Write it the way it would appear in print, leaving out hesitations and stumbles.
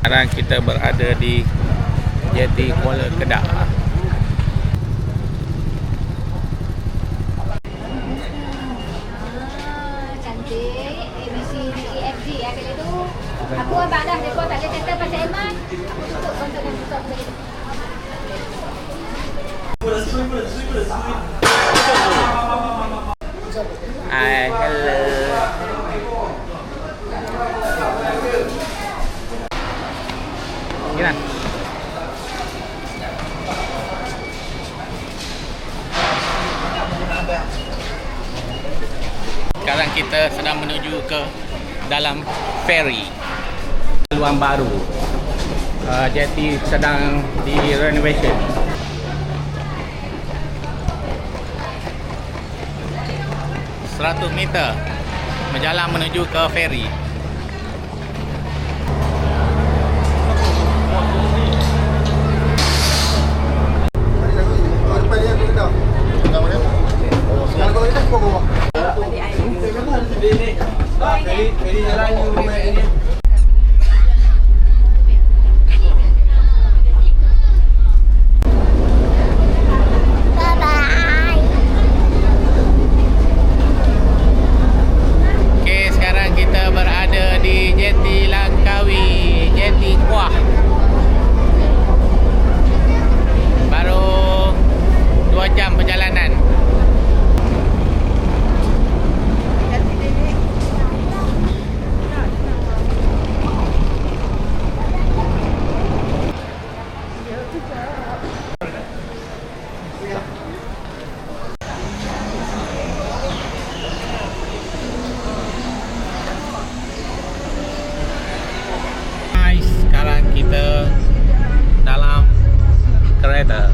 Sekarang kita berada di Jeti Kuala Kedah. Cantik. ABCDEFG ya kali tu. Aku abang dah rekod tak ada kata pasal Iman. Aku tutup kontak dan tutup lagi. Hai, hello. Gimana? Sekarang kita sedang menuju ke dalam ferry Luang Baru. Jeti sedang di renovation. Meter berjalan menuju ke ferry. Sekarang kita dalam kereta.